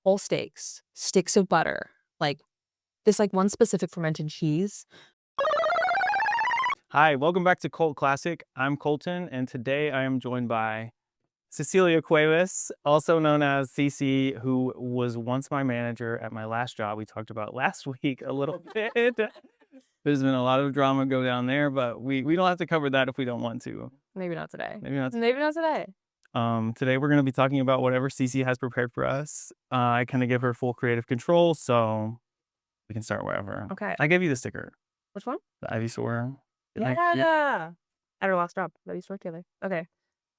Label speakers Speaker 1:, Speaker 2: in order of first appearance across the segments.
Speaker 1: whole steaks, sticks of butter, like this like one specific fermented cheese.
Speaker 2: Hi, welcome back to Cult Classic. I'm Colton, and today I am joined by Cecilia Cuevas, also known as Cece, who was once my manager at my last job. We talked about last week a little bit. There's been a lot of drama go down there, but we don't have to cover that if we don't want to.
Speaker 1: Maybe not today.
Speaker 2: Maybe not.
Speaker 1: Maybe not today.
Speaker 2: Today we're going to be talking about whatever Cece has prepared for us. I kind of give her full creative control, so we can start wherever.
Speaker 1: Okay.
Speaker 2: I gave you the sticker,
Speaker 1: Which one?
Speaker 2: the Ivysaur.
Speaker 1: Yeah. At our last job that we used to work together. Okay.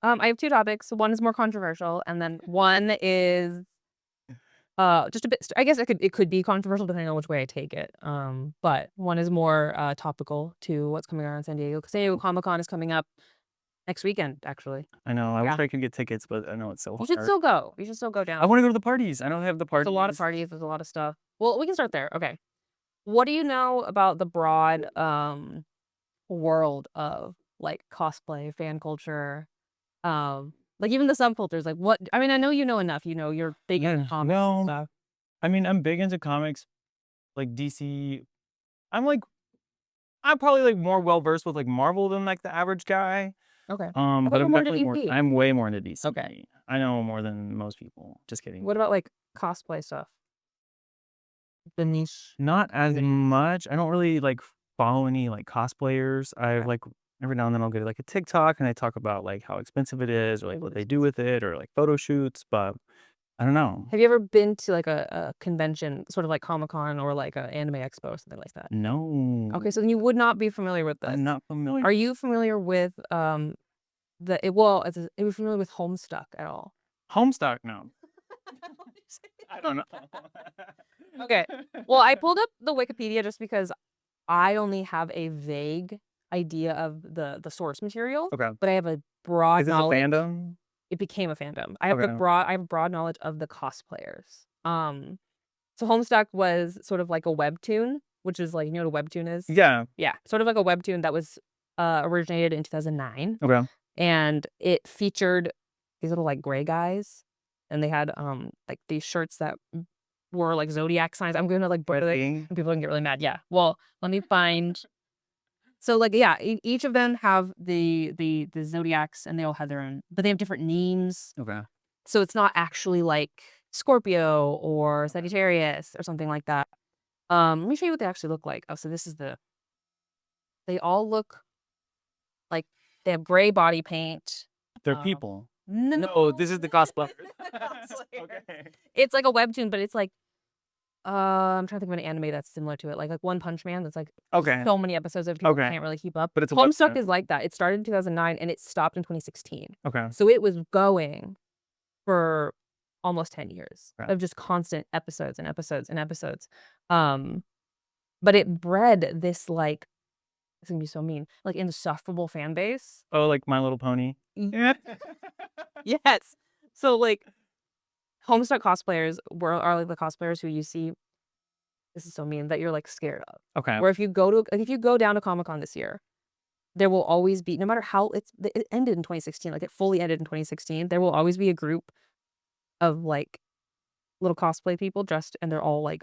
Speaker 1: I have two topics. One is more controversial, and then one is just a bit. I guess it could be controversial depending on which way I take it. But one is more topical to what's coming around San Diego. San Diego Comic-Con is coming up next weekend, actually.
Speaker 2: I know. I
Speaker 1: Yeah.
Speaker 2: wish I could get tickets, but I know it's so
Speaker 1: You
Speaker 2: hard.
Speaker 1: should still go. You should still go down.
Speaker 2: I want to go to the parties. I know they have the parties.
Speaker 1: There's a lot of parties. There's a lot of stuff. Well, we can start there. Okay. What do you know about the broad world of like cosplay, fan culture, like even the subcultures? Like what? I mean, I know you know enough. You know, you're big into comics and stuff.
Speaker 2: I mean, I'm big into comics, like DC. I'm probably like more well versed with like Marvel than like the average guy.
Speaker 1: Okay.
Speaker 2: But I'm
Speaker 1: more into
Speaker 2: definitely more.
Speaker 1: DC.
Speaker 2: I'm way more into DC.
Speaker 1: Okay.
Speaker 2: I know more than most people. Just kidding.
Speaker 1: What about like cosplay stuff? The niche.
Speaker 2: Not as much. I don't really like follow any like cosplayers. I like every now and then I'll get like a TikTok and I talk about like how expensive it is or like what they do with it or like photo shoots, but I don't know.
Speaker 1: Have you ever been to like a convention, sort of like Comic-Con or like an anime expo or something like that?
Speaker 2: No.
Speaker 1: Okay, so then you would not be familiar with this.
Speaker 2: I'm not familiar.
Speaker 1: Are you familiar with are you familiar with Homestuck at all?
Speaker 2: Homestuck? No. I don't know.
Speaker 1: Okay. Well, I pulled up the Wikipedia just because I only have a vague idea of the source material.
Speaker 2: Okay.
Speaker 1: But I have a broad
Speaker 2: Is it a
Speaker 1: knowledge.
Speaker 2: fandom?
Speaker 1: It became a fandom. I have a broad knowledge of the cosplayers. So Homestuck was sort of like a webtoon, which is like, you know what a webtoon is?
Speaker 2: Yeah.
Speaker 1: Yeah, sort of like a webtoon that was originated in 2009.
Speaker 2: Okay.
Speaker 1: And it featured these little like gray guys, and they had like these shirts that were like zodiac signs. I'm gonna like boil it, and people are gonna get really mad. Yeah. Well, let me find. So like yeah, each of them have the zodiacs, and they all have their own, but they have different names.
Speaker 2: Okay.
Speaker 1: So it's not actually like Scorpio or Sagittarius or something like that. Let me show you what they actually look like. Oh, so this is they all look like they have gray body paint.
Speaker 2: They're people.
Speaker 1: No,
Speaker 2: this is the cosplayer.
Speaker 1: Okay. It's like a webtoon, but it's like I'm trying to think of an anime that's similar to it, like One Punch Man. That's like so many episodes of people can't really keep up.
Speaker 2: But it's a
Speaker 1: Homestuck
Speaker 2: webtoon.
Speaker 1: is like that. It started in 2009 and it stopped in 2016.
Speaker 2: Okay.
Speaker 1: So it was going for almost 10 years
Speaker 2: Okay.
Speaker 1: of just constant episodes and episodes and episodes. But it bred this like, it's gonna be so mean, like insufferable fan base.
Speaker 2: Oh, like My Little Pony.
Speaker 1: Yes. So like Homestuck cosplayers are like the cosplayers who you see. This is so mean that you're like scared of.
Speaker 2: Okay.
Speaker 1: Where if you go down to Comic-Con this year, there will always be, no matter how it ended in 2016, like it fully ended in 2016, there will always be a group of like little cosplay people dressed, and they're all like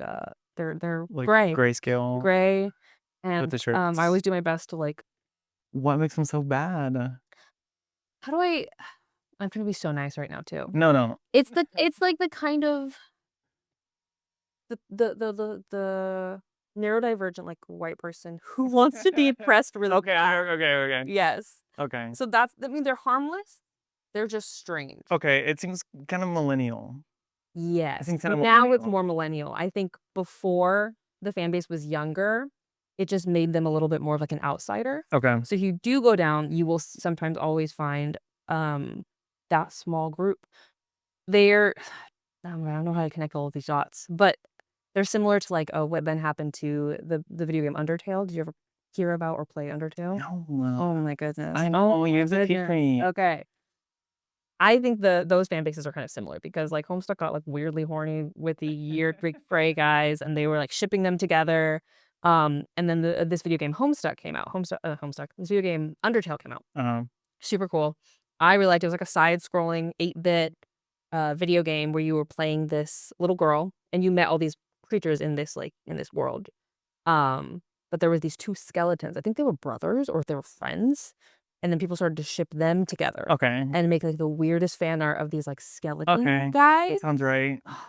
Speaker 1: they're like gray,
Speaker 2: grayscale,
Speaker 1: gray, and
Speaker 2: with the shirts.
Speaker 1: I always do my best to like.
Speaker 2: What makes them so bad?
Speaker 1: How do I? I'm trying to be so nice right now too.
Speaker 2: No.
Speaker 1: It's like the kind of the neurodivergent like white person who wants to be impressed really.
Speaker 2: Okay.
Speaker 1: Yes.
Speaker 2: Okay.
Speaker 1: So I mean, they're harmless. They're just strange.
Speaker 2: Okay, it seems kind of millennial.
Speaker 1: Yes.
Speaker 2: think
Speaker 1: But
Speaker 2: kinda
Speaker 1: now it's more millennial. I think before the fan base was younger, it just made them a little bit more of like an outsider.
Speaker 2: Okay.
Speaker 1: So if you do go down, you will sometimes always find that small group. They're I don't know how to connect all of these dots, but they're similar to like what then happened to the video game Undertale. Did you ever hear about or play Undertale?
Speaker 2: No.
Speaker 1: Oh my goodness.
Speaker 2: I know, you have to teach me.
Speaker 1: Okay. I think those fan bases are kind of similar because like Homestuck got like weirdly horny with the Year Greek Fray guys, and they were like shipping them together. And then this video game Homestuck came out. Homestuck. This video game Undertale came out.
Speaker 2: Uh-huh.
Speaker 1: Super cool. I really liked it. It was like a side-scrolling 8-bit video game where you were playing this little girl and you met all these creatures in this world. But there was these two skeletons. I think they were brothers or if they were friends, and then people started to ship them together
Speaker 2: Okay.
Speaker 1: and make like the weirdest fan art of these like skeleton
Speaker 2: Okay.
Speaker 1: guys.
Speaker 2: Sounds right.
Speaker 1: Oh,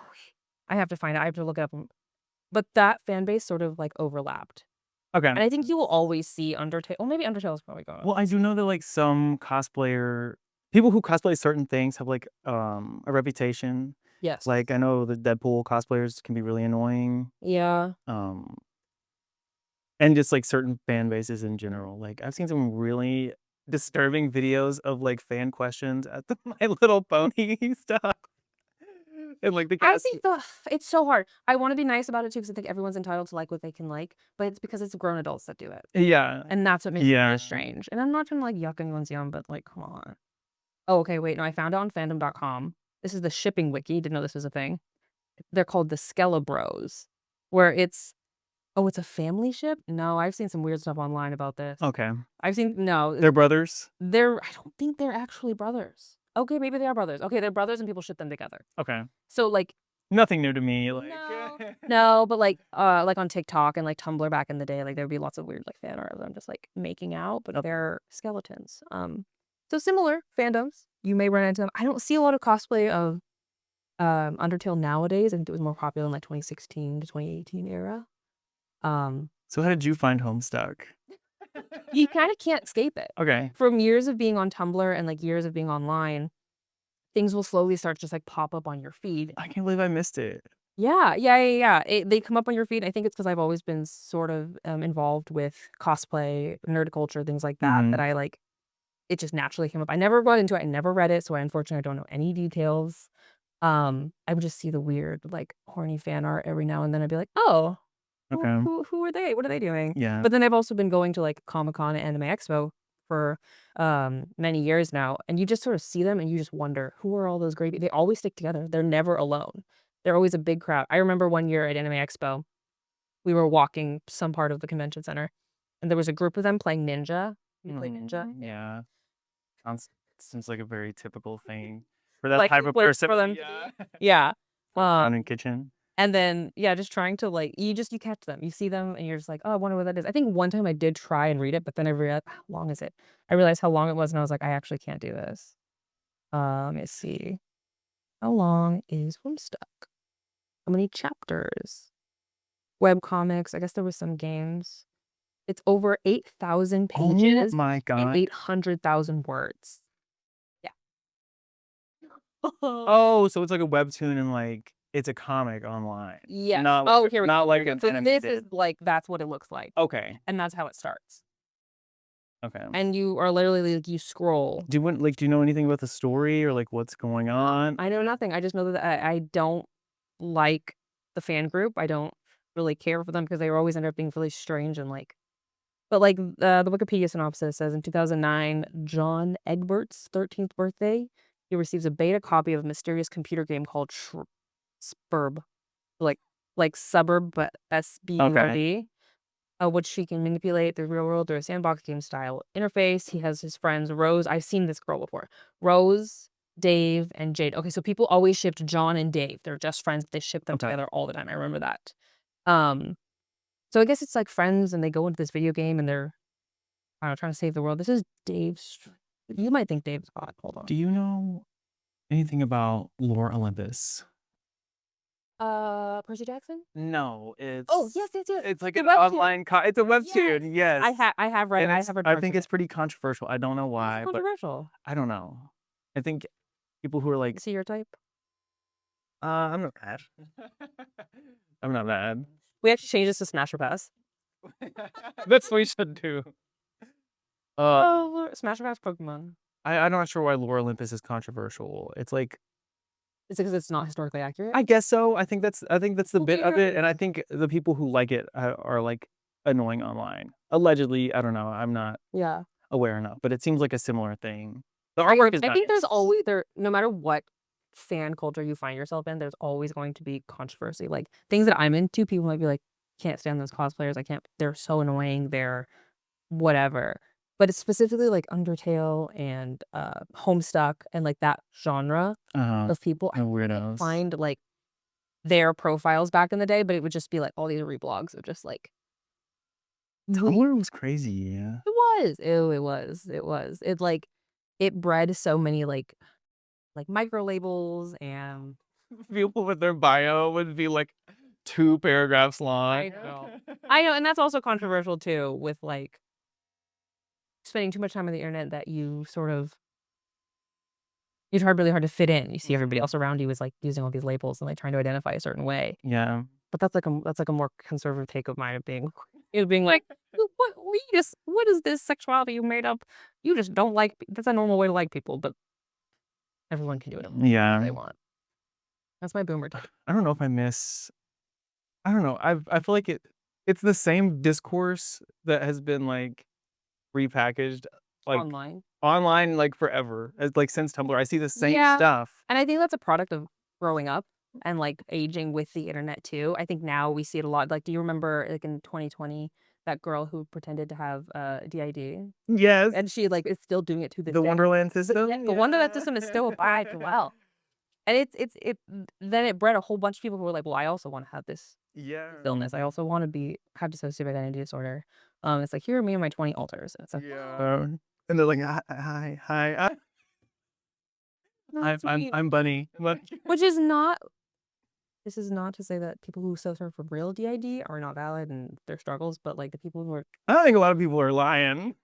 Speaker 1: I have to find it. I have to look it up. But that fan base sort of like overlapped.
Speaker 2: Okay.
Speaker 1: And I think you will always see Undertale. Well, maybe Undertale is probably gone.
Speaker 2: Well, I do know that like some people who cosplay certain things have like a reputation.
Speaker 1: Yes.
Speaker 2: Like I know the Deadpool cosplayers can be really annoying.
Speaker 1: Yeah.
Speaker 2: And just like certain fan bases in general. Like I've seen some really disturbing videos of like fan questions at the My Little Pony stuff. And like the
Speaker 1: I
Speaker 2: cast.
Speaker 1: think it's so hard. I want to be nice about it too because I think everyone's entitled to like what they can like, but it's because it's grown adults that do it.
Speaker 2: Yeah.
Speaker 1: And that's what makes it
Speaker 2: Yeah.
Speaker 1: really strange. And I'm not trying to like yuck anyone's yum, but like, come on. Oh, okay, wait, no, I found it on fandom.com. This is the shipping wiki. Didn't know this was a thing. They're called the Skelebros, where it's a family ship? No, I've seen some weird stuff online about this.
Speaker 2: Okay.
Speaker 1: No,
Speaker 2: They're brothers?
Speaker 1: I don't think they're actually brothers. Okay, maybe they are brothers. Okay, they're brothers and people ship them together.
Speaker 2: Okay.
Speaker 1: So like
Speaker 2: Nothing new to me. Like
Speaker 1: no, but like on TikTok and like Tumblr back in the day, like there would be lots of weird like fan art of them just like making out, but they're skeletons. So similar fandoms. You may run into them. I don't see a lot of cosplay of Undertale nowadays. I think it was more popular in like 2016 to 2018 era.
Speaker 2: So how did you find Homestuck?
Speaker 1: You kind of can't escape it.
Speaker 2: Okay.
Speaker 1: From years of being on Tumblr and like years of being online, things will slowly start to just like pop up on your feed.
Speaker 2: I can't believe I missed it.
Speaker 1: Yeah. They come up on your feed. I think it's because I've always been sort of involved with cosplay, nerd culture, things like that, that I like, it just naturally came up. I never got into it. I never read it. So I unfortunately don't know any details. I would just see the weird, like horny fan art every now and then. I'd be like, oh,
Speaker 2: Okay.
Speaker 1: who are they? What are they doing?
Speaker 2: Yeah.
Speaker 1: But then I've also been going to like Comic-Con and Anime Expo for many years now, and you just sort of see them and you just wonder who are all those great people. They always stick together. They're never alone. They're always a big crowd. I remember one year at Anime Expo, we were walking some part of the convention center, and there was a group of them playing Ninja. You play Ninja?
Speaker 2: Yeah. Seems like a very typical thing for that
Speaker 1: Like,
Speaker 2: type of
Speaker 1: like,
Speaker 2: person.
Speaker 1: for them.
Speaker 2: Yeah.
Speaker 1: Yeah.
Speaker 2: Down in kitchen.
Speaker 1: And then, yeah, just trying to like, you catch them, you see them, and you're just like, oh, I wonder what that is. I think one time I did try and read it, but then I realized, how long is it? I realized how long it was, and I was like, I actually can't do this. Let me see. How long is Homestuck? How many chapters? Web comics. I guess there was some games. It's over 8,000 pages.
Speaker 2: Oh my
Speaker 1: and
Speaker 2: god.
Speaker 1: 800,000 words. Yeah.
Speaker 2: Oh, so it's like a webtoon and like it's a comic online.
Speaker 1: Yeah.
Speaker 2: Not
Speaker 1: Here we
Speaker 2: not
Speaker 1: go.
Speaker 2: like an
Speaker 1: So this
Speaker 2: animated.
Speaker 1: is like, that's what it looks like.
Speaker 2: Okay.
Speaker 1: And that's how it starts.
Speaker 2: Okay.
Speaker 1: And you are literally like, you scroll.
Speaker 2: Do you know anything about the story or like what's going on?
Speaker 1: I know nothing. I just know that I don't like the fan group. I don't really care for them because they always end up being really strange and like. But like the Wikipedia synopsis says, in 2009, John Egbert's 13th birthday, he receives a beta copy of a mysterious computer game called Spurb, like suburb, but SBURB, which he can manipulate the real world through a sandbox game style interface. He has his friends Rose. I've seen this girl before. Rose, Dave, and Jade. Okay, so people always shipped John and Dave. They're just friends. They ship them together all the time. I remember that. So I guess it's like friends, and they go into this video game, and they're, I don't know, trying to save the world. This is Dave's. You might think Dave's hot. Hold on.
Speaker 2: Do you know anything about Lore Olympus?
Speaker 1: Percy Jackson?
Speaker 2: No, it's
Speaker 1: Yes.
Speaker 2: It's like
Speaker 1: The
Speaker 2: an
Speaker 1: webtoon.
Speaker 2: online it's a webtoon, yes.
Speaker 1: I have read.
Speaker 2: And
Speaker 1: I
Speaker 2: it's
Speaker 1: have read.
Speaker 2: I
Speaker 1: parts
Speaker 2: think
Speaker 1: of
Speaker 2: it's pretty controversial. I don't know
Speaker 1: it.
Speaker 2: why,
Speaker 1: It's
Speaker 2: but
Speaker 1: controversial.
Speaker 2: I don't know. I think people who are like,
Speaker 1: See your type.
Speaker 2: I'm not mad. I'm not mad.
Speaker 1: We actually changed this to Smash or Pass.
Speaker 2: That's what we should do.
Speaker 1: Smash or Pass Pokemon.
Speaker 2: I'm not sure why Lore Olympus is controversial. It's like,
Speaker 1: Is it because it's not historically accurate?
Speaker 2: I guess so. I think that's the
Speaker 1: Who
Speaker 2: bit of
Speaker 1: cares?
Speaker 2: it, and I think the people who like it are like annoying online. Allegedly, I don't know. I'm not
Speaker 1: Yeah.
Speaker 2: aware enough, but it seems like a similar thing. The artwork is
Speaker 1: I think
Speaker 2: nice.
Speaker 1: there's always no matter what fan culture you find yourself in, there's always going to be controversy. Like things that I'm into, people might be like, can't stand those cosplayers. They're so annoying. They're whatever. but it's specifically like Undertale and Homestuck and like that genre of people.
Speaker 2: The
Speaker 1: I
Speaker 2: weirdos.
Speaker 1: find like their profiles back in the day, but it would just be like all these reblogs of just like
Speaker 2: Tumblr was crazy. Yeah.
Speaker 1: it was. Ew, it was. It was. It like it bred so many like micro labels and
Speaker 2: People with their bio would be like 2 paragraphs long.
Speaker 1: I know. I know, and that's also controversial too with like spending too much time on the internet that you sort of it's really hard to fit in. You see everybody else around you is like using all these labels and like trying to identify a certain way.
Speaker 2: Yeah.
Speaker 1: But that's like a more conservative take of mine of being being like, what is this sexuality you made up? You just don't like that's a normal way to like people, but everyone can do it if
Speaker 2: Yeah.
Speaker 1: they want. That's my boomer take.
Speaker 2: I don't know if I miss. I don't know. I feel like it's the same discourse that has been like repackaged like online like forever. As like since Tumblr, I see the same stuff.
Speaker 1: And I think that's a product of growing up and like aging with the internet too. I think now we see it a lot. Like, do you remember like in 2020 that girl who pretended to have DID?
Speaker 2: Yes.
Speaker 1: And she like is still doing it to this
Speaker 2: The
Speaker 1: day.
Speaker 2: Wonderland system.
Speaker 1: The Wonderland system is still alive and well. And it then it bred a whole bunch of people who were like, well, I also want to have this illness. I also want to have dissociative identity disorder. It's like here are me and my 20 alters. And it's like,
Speaker 2: and they're like, hi. I'm Bunny.
Speaker 1: Which is not. This is not to say that people who suffer from real DID are not valid and their struggles, but like the people who are.
Speaker 2: I don't think a lot of people are lying.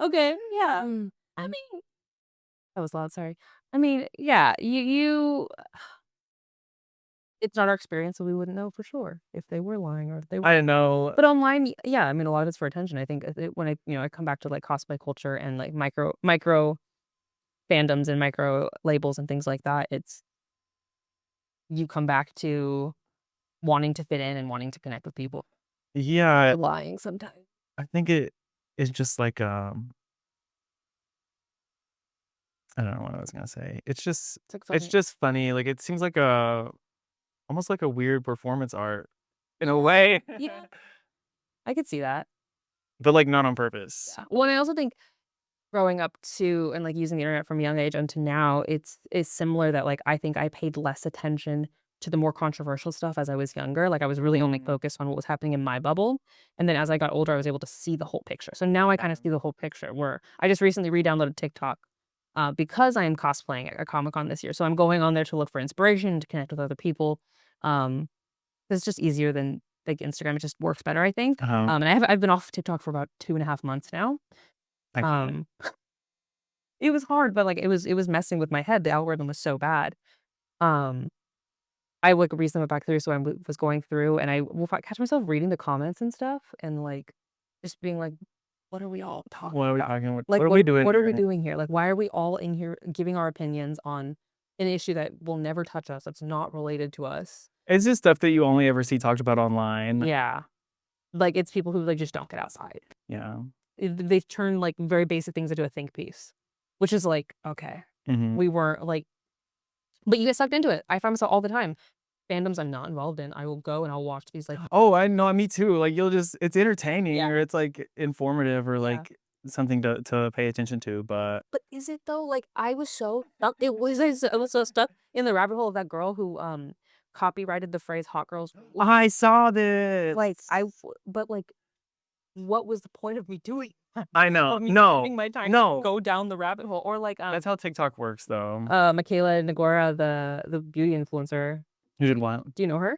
Speaker 1: Okay, yeah. I mean, that was loud. Sorry. I mean, yeah. You. It's not our experience, so we wouldn't know for sure if they were lying or if they were.
Speaker 2: I know.
Speaker 1: But online, yeah, I mean, a lot of it's for attention. I think when I come back to like cosplay culture and like micro fandoms and micro labels and things like that, it's you come back to wanting to fit in and wanting to connect with people.
Speaker 2: Yeah,
Speaker 1: Lying sometimes.
Speaker 2: I think it is just like I don't know what I was gonna say. It's just funny. Like it seems like almost like a weird performance art in a way.
Speaker 1: Yeah, I could see that,
Speaker 2: but like not on purpose.
Speaker 1: Yeah. Well, and I also think growing up too and like using the internet from a young age until now, it's similar that like I think I paid less attention to the more controversial stuff as I was younger. Like I was really only focused on what was happening in my bubble. And then as I got older, I was able to see the whole picture. So now I kind of see the whole picture where I just recently re-downloaded TikTok because I am cosplaying at a Comic-Con this year. So I'm going on there to look for inspiration, to connect with other people. It's just easier than like Instagram. It just works better, I think. And I've been off TikTok for about 2.5 months now. It was hard, but like it was messing with my head. The algorithm was so bad. I like recently went back through, so I was going through, and I will catch myself reading the comments and stuff, and like just being like, "What are we all talking?
Speaker 2: What are we
Speaker 1: about?
Speaker 2: talking?
Speaker 1: Like,
Speaker 2: what are we doing?
Speaker 1: What are we doing here? Like, why are we all in here giving our opinions on an issue that will never touch us? That's not related to us."
Speaker 2: It's just stuff that you only ever see talked about online.
Speaker 1: Yeah, like it's people who like just don't get outside.
Speaker 2: Yeah,
Speaker 1: they turn like very basic things into a think piece, which is like okay, we weren't like, but you get sucked into it. I find myself all the time. Fandoms I'm not involved in, I will go and I'll watch these like.
Speaker 2: Oh, I know, me too. Like it's entertaining or it's like informative or like something to pay attention to. But
Speaker 1: is it though? Like I was so stuck. I was so stuck in the rabbit hole of that girl who copyrighted the phrase "hot girls."
Speaker 2: I saw this.
Speaker 1: Like but like, what was the point of me doing?
Speaker 2: I know.
Speaker 1: Spending my time to go down the rabbit hole or like
Speaker 2: that's how TikTok works though.
Speaker 1: Michaela Nagora, the beauty influencer.
Speaker 2: Who did what?
Speaker 1: Do you know her?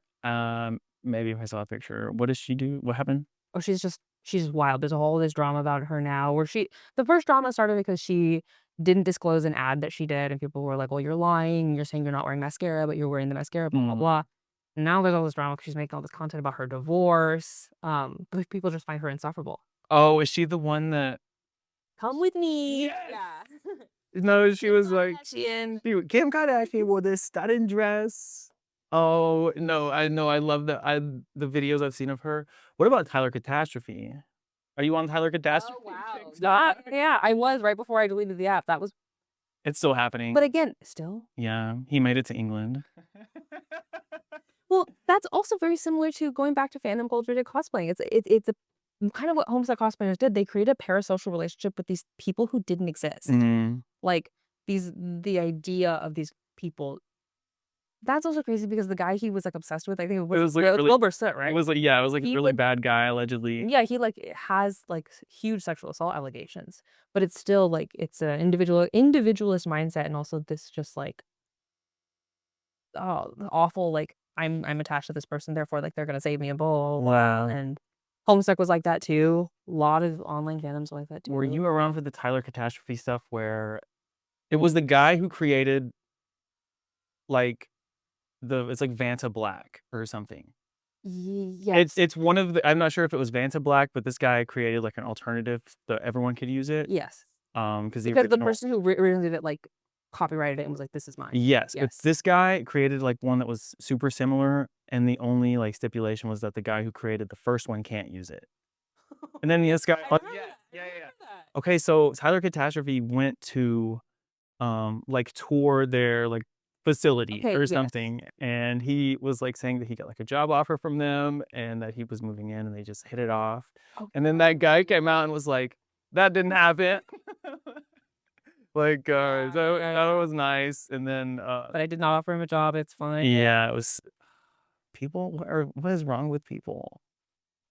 Speaker 2: Maybe if I saw a picture. What does she do? What happened?
Speaker 1: Oh, she's just wild. There's all this drama about her now where the first drama started because she didn't disclose an ad that she did and people were like, well, you're lying. You're saying you're not wearing mascara, but you're wearing the mascara, blah, blah, blah. And now there's all this drama because she's making all this content about her divorce. But people just find her insufferable.
Speaker 2: Oh, is she the one that?
Speaker 1: Come with me.
Speaker 2: Yes. Yeah. No, she was like, Kim Kardashian wore this stunning dress. Oh no, I know. I love the videos I've seen of her. What about Tyler Catastrophe? Are you on Tyler Catastrophe?
Speaker 1: Oh wow. Yeah, I was right before I deleted the app. That was.
Speaker 2: It's still happening.
Speaker 1: But again, still.
Speaker 2: Yeah, he made it to England.
Speaker 1: Well, that's also very similar to going back to fandom culture to cosplaying. It's kind of what homosexual cosplayers did. They created a parasocial relationship with these people who didn't exist.
Speaker 2: Mm.
Speaker 1: Like, the idea of these people. That's also crazy because the guy he was, like, obsessed with, I think it
Speaker 2: It
Speaker 1: was
Speaker 2: was like really.
Speaker 1: Wilbur Soot,
Speaker 2: It
Speaker 1: right?
Speaker 2: was like, yeah, it was like a
Speaker 1: He,
Speaker 2: really
Speaker 1: like,
Speaker 2: bad guy allegedly.
Speaker 1: yeah, he, like, has, like, huge sexual assault allegations, but it's still, like, it's an individualist mindset and also this just, like, oh, awful, like, I'm attached to this person, therefore, like, they're gonna save me and blah, blah, blah,
Speaker 2: Wow.
Speaker 1: and Homestuck was like that too. A lot of online fandoms like that
Speaker 2: Were
Speaker 1: too.
Speaker 2: you around for the Tyler Catastrophe stuff where it was the guy who created like it's like Vanta Black or something?
Speaker 1: Yes.
Speaker 2: It's one of the, I'm not sure if it was Vanta Black, but this guy created like an alternative that everyone could use it.
Speaker 1: Yes.
Speaker 2: Because the
Speaker 1: Because the
Speaker 2: original,
Speaker 1: person who originally did it, like, copyrighted it and was like, "This is mine."
Speaker 2: yes, but
Speaker 1: Yes.
Speaker 2: this guy created like one that was super similar, and the only like stipulation was that the guy who created the first one can't use it. And then this guy,
Speaker 1: I
Speaker 2: oh,
Speaker 1: heard
Speaker 2: yeah,
Speaker 1: that.
Speaker 2: yeah,
Speaker 1: I
Speaker 2: yeah, yeah.
Speaker 1: heard that.
Speaker 2: Okay, so Tyler Catastrophe went to like tour their like facility
Speaker 1: Okay,
Speaker 2: or
Speaker 1: yes.
Speaker 2: something, and he was like saying that he got like a job offer from them and that he was moving in and they just hit it off.
Speaker 1: Oh,
Speaker 2: And then that guy came out and was like, that didn't happen. Like
Speaker 1: yeah,
Speaker 2: that was nice. And then
Speaker 1: but I did not offer him a job, it's fine.
Speaker 2: yeah, it was people, what is wrong with people?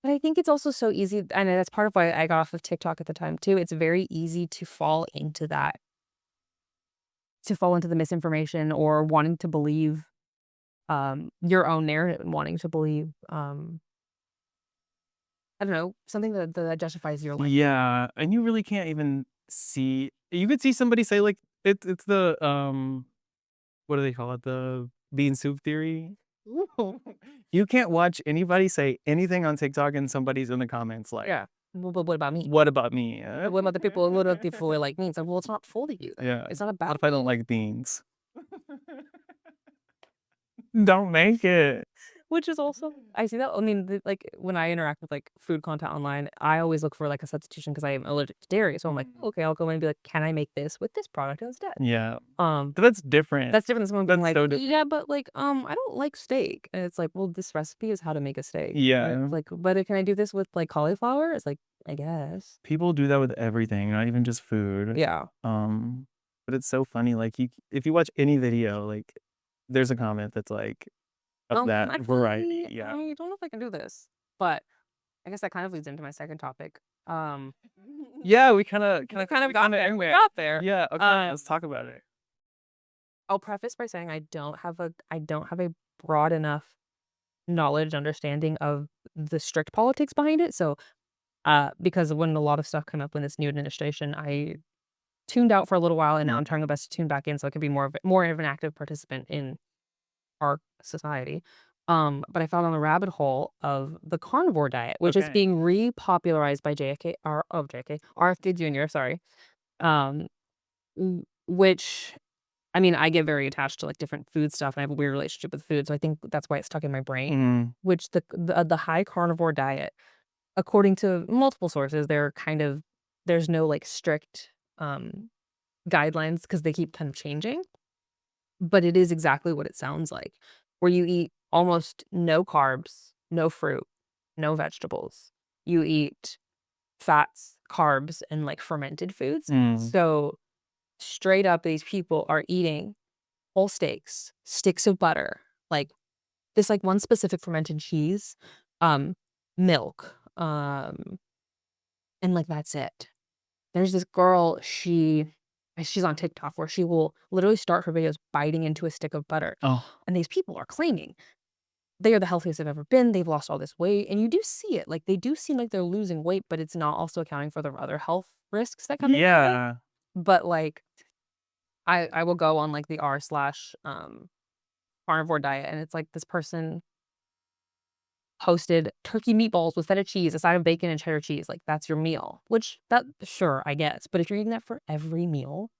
Speaker 1: But I think it's also so easy, and that's part of why I got off of TikTok at the time too. It's very easy to fall into that, to fall into the misinformation or wanting to believe, your own narrative and wanting to believe, I don't know, something that justifies your life.
Speaker 2: Yeah, and you really can't even see, you could see somebody say like it's the what do they call it? The bean soup theory? You can't watch anybody say anything on TikTok and somebody's in the comments like,
Speaker 1: Yeah. Well, but what about me?
Speaker 2: "What about me?"
Speaker 1: What about the people? What about the people who are like me? It's like, well, it's not for you. Then.
Speaker 2: Yeah.
Speaker 1: It's not
Speaker 2: What
Speaker 1: about.
Speaker 2: if I don't like beans? Don't make it.
Speaker 1: Which is also, I see that. I mean, like when I interact with like food content online, I always look for like a substitution because I am allergic to dairy. So I'm like, okay, I'll go in and be like, can I make this with this product instead?
Speaker 2: Yeah.
Speaker 1: Um,
Speaker 2: But that's different.
Speaker 1: that's different than someone being
Speaker 2: That's
Speaker 1: like,
Speaker 2: so different.
Speaker 1: yeah, but like, I don't like steak, and it's like, well, this recipe is how to make a steak. And
Speaker 2: Yeah.
Speaker 1: it's like, but can I do this with like cauliflower? It's like, I guess.
Speaker 2: People do that with everything, not even just food.
Speaker 1: Yeah.
Speaker 2: But it's so funny, like, if you watch any video, like, there's a comment that's, like, of that variety, yeah.
Speaker 1: I don't know if I can do this, but I guess that kind of leads into my second topic. Um,
Speaker 2: Yeah, we
Speaker 1: we kind of got there. We
Speaker 2: anyway.
Speaker 1: got there.
Speaker 2: Yeah, okay, let's talk about it.
Speaker 1: I'll preface by saying I don't have a broad enough knowledge, understanding of the strict politics behind it. So, because when a lot of stuff came up in this new administration, I tuned out for a little while, and now I'm trying my best to tune back in so I can be more of an active participant in our society. But I fell down the rabbit hole of the carnivore diet, which is
Speaker 2: Okay.
Speaker 1: being repopularized by RFK Jr. Sorry. Um, which I mean, I get very attached to like different food stuff, and I have a weird relationship with food, so I think that's why it's stuck in my brain.
Speaker 2: Mm,
Speaker 1: Which the high carnivore diet, according to multiple sources, there's no like strict guidelines because they keep kind of changing. But it is exactly what it sounds like, where you eat almost no carbs, no fruit, no vegetables. You eat fats, carbs, and, like, fermented foods.
Speaker 2: mm,
Speaker 1: So, straight up, these people are eating whole steaks, sticks of butter, like, this, like, one specific fermented cheese, um, milk, and, like, that's it. There's this girl, she's on TikTok where she will literally start her videos biting into a stick of butter,
Speaker 2: oh,
Speaker 1: and these people are claiming they are the healthiest they've ever been, they've lost all this weight, and you do see it, like, they do seem like they're losing weight, but it's not also accounting for the other health risks that come into it,
Speaker 2: yeah.
Speaker 1: but, like, I will go on, like, the carnivore diet, and it's like this person posted turkey meatballs with feta cheese, a side of bacon and cheddar cheese, like, that's your meal, which that sure, I guess, but if you're eating that for every meal,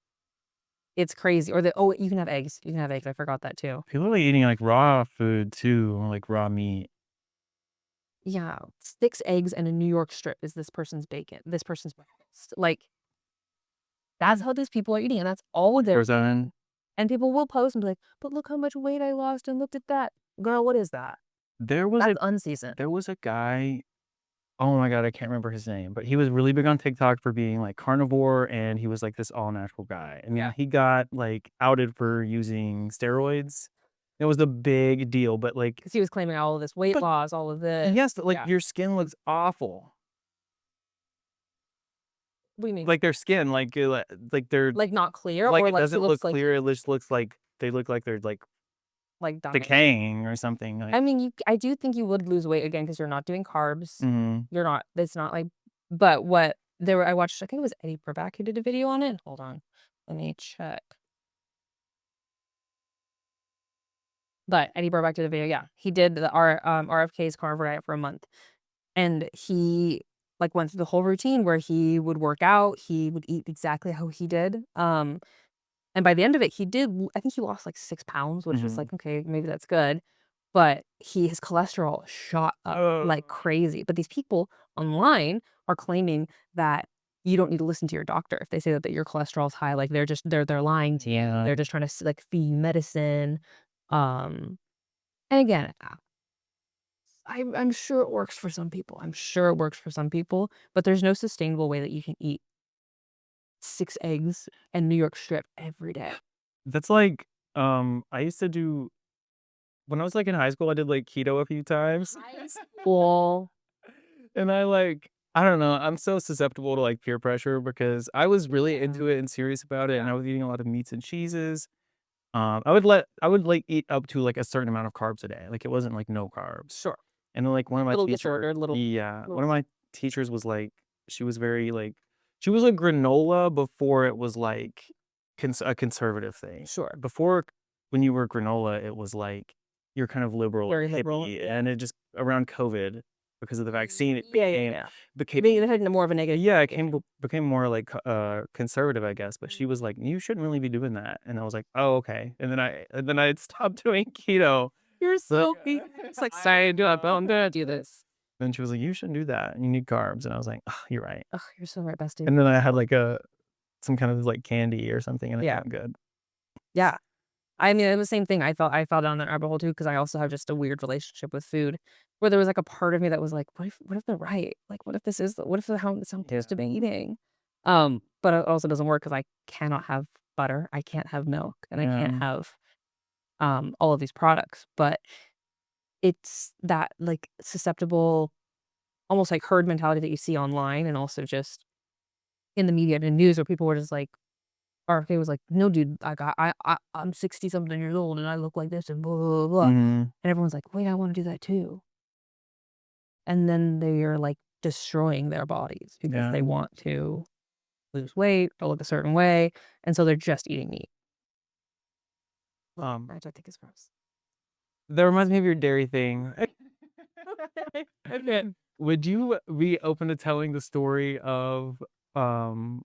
Speaker 1: it's crazy, or you can have eggs, I forgot that too.
Speaker 2: People are eating, like, raw food too, or, like, raw meat.
Speaker 1: Yeah, 6 eggs and a New York strip is this person's breakfast, like, that's how these people are eating, and that's all they're
Speaker 2: Frozen.
Speaker 1: and people will post and be like, "But look how much weight I lost, and look at that." Girl, what is that?
Speaker 2: There was a
Speaker 1: That's unseasoned.
Speaker 2: there was a guy oh my God, I can't remember his name, but he was really big on TikTok for being like carnivore, and he was like this all natural guy. And
Speaker 1: Yeah.
Speaker 2: then he got like outed for using steroids. It was a big deal, but like,
Speaker 1: Because he was claiming all of this weight
Speaker 2: but
Speaker 1: loss, all of this.
Speaker 2: yes, like
Speaker 1: Yeah.
Speaker 2: your skin looks awful.
Speaker 1: What do you mean?
Speaker 2: Like their skin, like they're
Speaker 1: Like not clear,
Speaker 2: like
Speaker 1: or
Speaker 2: it
Speaker 1: like he
Speaker 2: doesn't look
Speaker 1: looks like
Speaker 2: clear. It just looks like they look like they're like
Speaker 1: dying?
Speaker 2: decaying or something. Like,
Speaker 1: I mean, I do think you would lose weight again because you're not doing carbs.
Speaker 2: mhm.
Speaker 1: You're not. It's not like. But what there were, I watched. I think it was Eddie Burback who did a video on it. Hold on, let me check. But Eddie Burback did a video. Yeah, he did the RFK's carnivore diet for a month, and he like went through the whole routine where he would work out. He would eat exactly how he did. And by the end of it, I think he lost like 6 pounds, which was
Speaker 2: Mhm.
Speaker 1: like, okay, maybe that's good. But his cholesterol shot up like crazy. But these people online are claiming that you don't need to listen to your doctor if they say that your cholesterol's high. Like they're lying to you.
Speaker 2: Yeah.
Speaker 1: They're just trying to like feed you medicine. Um, and again, I'm sure it works for some people. I'm sure it works for some people, but there's no sustainable way that you can eat 6 eggs and New York strip every day.
Speaker 2: That's like, I used to do when I was like in high school, I did like keto a few times.
Speaker 1: Well,
Speaker 2: And I don't know, I'm so susceptible to like peer pressure because I was really
Speaker 1: yeah,
Speaker 2: into it and serious about it, and I was eating a lot of meats and cheeses. I would like eat up to like a certain amount of carbs a day. Like it wasn't like no carbs.
Speaker 1: sure.
Speaker 2: And then like one of my
Speaker 1: Little
Speaker 2: teacher
Speaker 1: disorder, little
Speaker 2: yeah, one
Speaker 1: little
Speaker 2: of my teachers was like she was very like she was like granola before it was like a conservative thing.
Speaker 1: sure.
Speaker 2: Before when you were granola, it was like you're kind of liberal
Speaker 1: Very
Speaker 2: and
Speaker 1: liberal,
Speaker 2: hippie,
Speaker 1: yeah.
Speaker 2: and it just around COVID because of the vaccine, it
Speaker 1: Yeah, yeah, yeah.
Speaker 2: became
Speaker 1: Being it had more of a negative
Speaker 2: yeah, it
Speaker 1: connotation.
Speaker 2: became more like conservative, I guess. But she was like, "You shouldn't really be doing that," and I was like, "Oh, okay." And then I stopped doing keto.
Speaker 1: You're
Speaker 2: So
Speaker 1: so weak. It's like, "Sorry, I'm gonna do this."
Speaker 2: then she was like, "You shouldn't do that. You need carbs." And I was like, "Oh, you're right."
Speaker 1: Ugh, you're so right, bestie.
Speaker 2: And then I had like some kind of like candy or something, and I
Speaker 1: Yeah,
Speaker 2: felt good.
Speaker 1: yeah. I mean, it was the same thing. I fell down that rabbit hole too because I also have just a weird relationship with food, where there was like a part of me that was like, what if they're right? Like, what if what if how this I'm
Speaker 2: Yeah.
Speaker 1: supposed to be eating? But it also doesn't work because I cannot have butter, I can't have milk, and I can't
Speaker 2: Yeah.
Speaker 1: have all of these products. But it's that like susceptible, almost like herd mentality that you see online, and also just in the media and the news where people were just like, RFK was like, "No, dude, I'm 60 something years old and I look like this and blah, blah, blah, blah."
Speaker 2: Mhm.
Speaker 1: And everyone's like, "Wait, I wanna do that too." And then they are, like, destroying their bodies because
Speaker 2: Yeah.
Speaker 1: they want to lose weight or look a certain way, and so they're just eating meat,
Speaker 2: Um,
Speaker 1: which I think is gross.
Speaker 2: that reminds me of your dairy thing.
Speaker 1: Okay.
Speaker 2: Would you be open to telling the story of um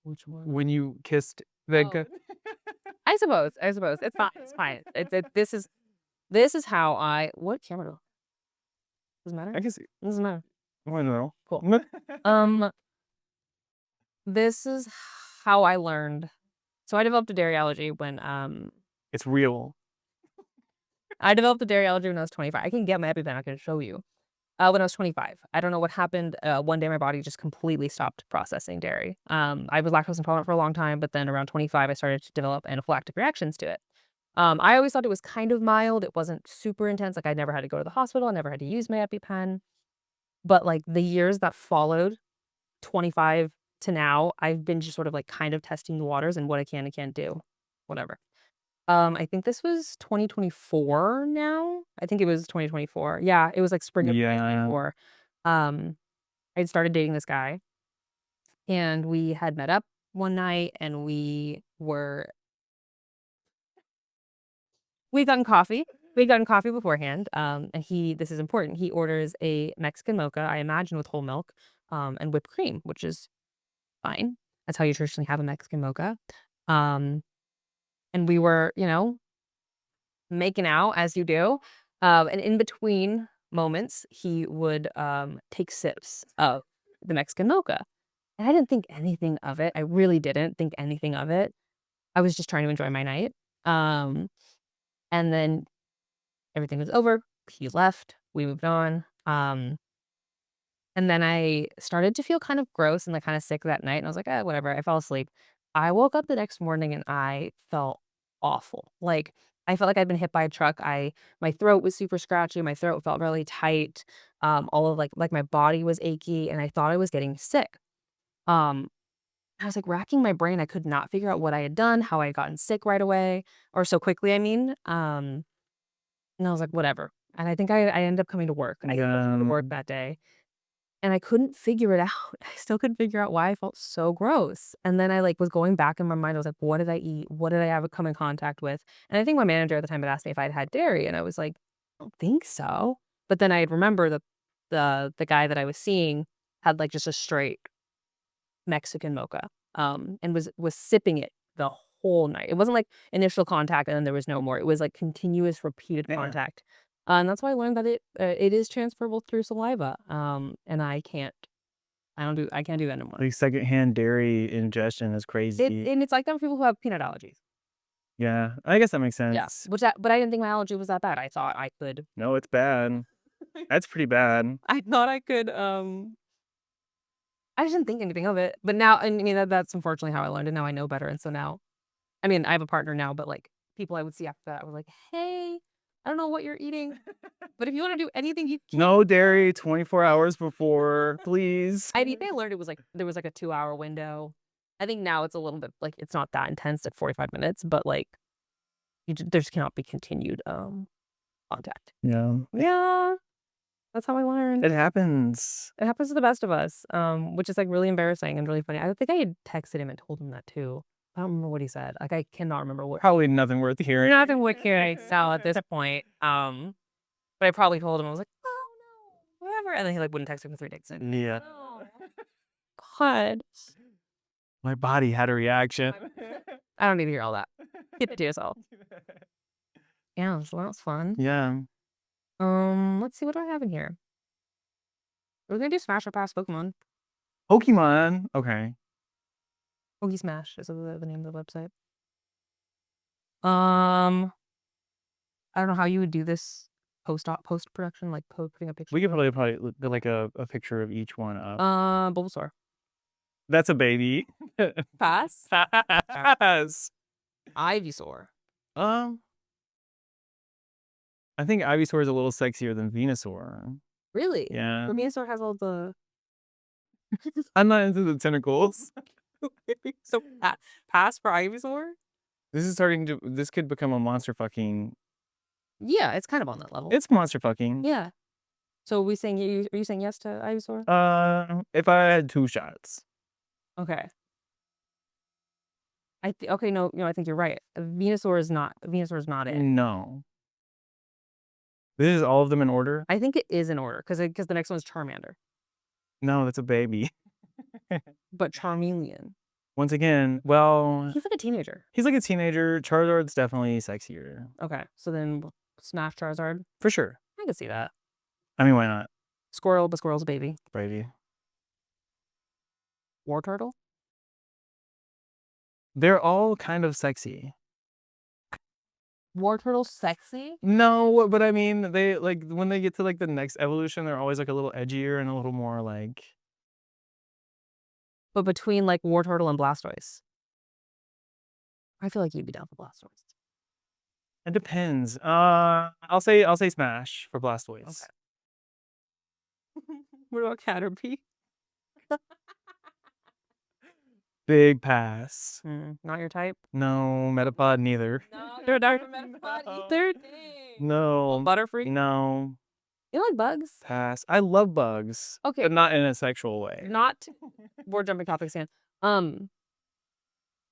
Speaker 1: Which one?
Speaker 2: when you kissed the
Speaker 1: Oh. I suppose. It's fine, it's fine. This is how what camera do doesn't matter?
Speaker 2: I guess
Speaker 1: Doesn't matter.
Speaker 2: I don't know.
Speaker 1: Cool. Um, this is how I learned. So I developed a dairy allergy when,
Speaker 2: It's real.
Speaker 1: I developed a dairy allergy when I was 25. I can get my EpiPen, I can show you. When I was 25. I don't know what happened. One day my body just completely stopped processing dairy. I was lactose intolerant for a long time, but then around 25, I started to develop anaphylactic reactions to it. I always thought it was kind of mild. It wasn't super intense. Like I never had to go to the hospital. I never had to use my EpiPen. But like the years that followed, 25 to now, I've been just sort of like kind of testing the waters and what I can and can't do. Whatever. I think this was 2024 now. I think it was 2024. Yeah, it was like spring of
Speaker 2: Yeah.
Speaker 1: 2024. Um, I'd started dating this guy and we had met up one night and we'd gotten coffee. We'd gotten coffee beforehand. And this is important. He orders a Mexican mocha, I imagine with whole milk, and whipped cream, which is fine. That's how you traditionally have a Mexican mocha. Um, and we were, making out as you do. And in between moments, he would take sips of the Mexican mocha. And I didn't think anything of it. I really didn't think anything of it. I was just trying to enjoy my night. Um, and then everything was over. He left. We moved on. And then I started to feel kind of gross and, like, kinda sick that night, and I was like, whatever." I fell asleep. I woke up the next morning and I felt awful. Like, I felt like I'd been hit by a truck. My throat was super scratchy, my throat felt really tight, all of, like, my body was achy, and I thought I was getting sick. Um, I was, like, racking my brain. I could not figure out what I had done, how I had gotten sick right away, or so quickly, I mean. And I was like, "Whatever." And I think I ended up coming to work. I ended up coming to
Speaker 2: Yeah.
Speaker 1: work that day, and I couldn't figure it out. I still couldn't figure out why I felt so gross. And then I, like, was going back in my mind. I was like, "What did I eat? What did I have come in contact with?" And I think my manager at the time had asked me if I'd had dairy, and I was like, "I don't think so." But then I'd remember the guy that I was seeing had, like, just a straight Mexican mocha, and was sipping it the whole night. It wasn't like initial contact and then there was no more. It was like continuous repeated
Speaker 2: Yeah.
Speaker 1: contact. And that's why I learned that it is transferable through saliva. And I can't do that anymore.
Speaker 2: Like secondhand dairy ingestion is crazy.
Speaker 1: And it's like that for people who have peanut allergies.
Speaker 2: Yeah, I guess that makes
Speaker 1: Yeah.
Speaker 2: sense.
Speaker 1: But I didn't think my allergy was that bad. I thought I could
Speaker 2: No, it's bad. That's pretty bad.
Speaker 1: I thought I could I just didn't think anything of it. But now I mean that's unfortunately how I learned it. Now I know better. And so now I mean, I have a partner now, but, like, people I would see after that were like, "Hey, I don't know what you're eating, but if you wanna do anything, you can."
Speaker 2: No dairy 24 hours before, please.
Speaker 1: I think I learned it was, like there was, like, a 2-hour window. I think now it's a little bit like, it's not that intense, like 45 minutes, but, like, there just cannot be continued, contact.
Speaker 2: Yeah.
Speaker 1: Yeah, that's how I learned.
Speaker 2: It happens.
Speaker 1: It happens to the best of us, which is, like, really embarrassing and really funny. I think I had texted him and told him that too. I don't remember what he said. Like, I cannot remember what
Speaker 2: Probably nothing worth hearing.
Speaker 1: nothing would carry sell at this point. But I probably told him, I was like, "Oh, no, whatever," and then he, like, wouldn't text me for 3 days. And
Speaker 2: Yeah.
Speaker 1: no. God.
Speaker 2: My body had a reaction.
Speaker 1: I don't need to hear all that. Keep it to yourself. Yeah, so that was fun.
Speaker 2: Yeah.
Speaker 1: Let's see, what do I have in here? We're gonna do Smash or Pass Pokemon.
Speaker 2: Pokemon. Okay.
Speaker 1: Poke Smash is the name of the website. Um, I don't know how you would do this post-production, like, putting a picture
Speaker 2: We could
Speaker 1: of it.
Speaker 2: probably get like a picture of each one up.
Speaker 1: Bulbasaur.
Speaker 2: That's a baby.
Speaker 1: Pass.
Speaker 2: Pass.
Speaker 1: Ivysaur.
Speaker 2: Um, I think Ivysaur is a little sexier than Venusaur.
Speaker 1: Really?
Speaker 2: Yeah.
Speaker 1: Venusaur has all the
Speaker 2: I'm not into the tentacles.
Speaker 1: So, pass for Ivysaur?
Speaker 2: This could become a monster fucking.
Speaker 1: Yeah, it's kind of on that level.
Speaker 2: It's monster fucking.
Speaker 1: Yeah. So are you saying yes to Ivysaur?
Speaker 2: If I had 2 shots.
Speaker 1: Okay. Okay, no, I think you're right. Venusaur is not it.
Speaker 2: No. This is all of them in order?
Speaker 1: I think it is in order because the next one is Charmander,
Speaker 2: No, that's a baby.
Speaker 1: but Charmeleon.
Speaker 2: Once again, well,
Speaker 1: He's like a teenager.
Speaker 2: he's like a teenager. Charizard's definitely sexier.
Speaker 1: Okay, so then Smash Charizard.
Speaker 2: For sure.
Speaker 1: I can see that.
Speaker 2: I mean, why not?
Speaker 1: Squirrel, but Squirrel's a baby.
Speaker 2: Baby.
Speaker 1: War Turtle.
Speaker 2: They're all kind of sexy.
Speaker 1: War Turtle's sexy,
Speaker 2: No, but I mean, they like when they get to like the next evolution, they're always like a little edgier and a little more like.
Speaker 1: but between like War Turtle and Blastoise, I feel like you'd be down for Blastoise.
Speaker 2: It depends. I'll say Smash for Blastoise.
Speaker 1: Okay. What about Caterpie?
Speaker 2: Big pass.
Speaker 1: Not your type.
Speaker 2: No, Metapod neither.
Speaker 1: No, they're not your Metapod either.
Speaker 2: No.
Speaker 1: Butterfree.
Speaker 2: No.
Speaker 1: You like bugs?
Speaker 2: Pass. I love bugs.
Speaker 1: Okay.
Speaker 2: But not in a sexual way.
Speaker 1: Not. We're jumping topics again.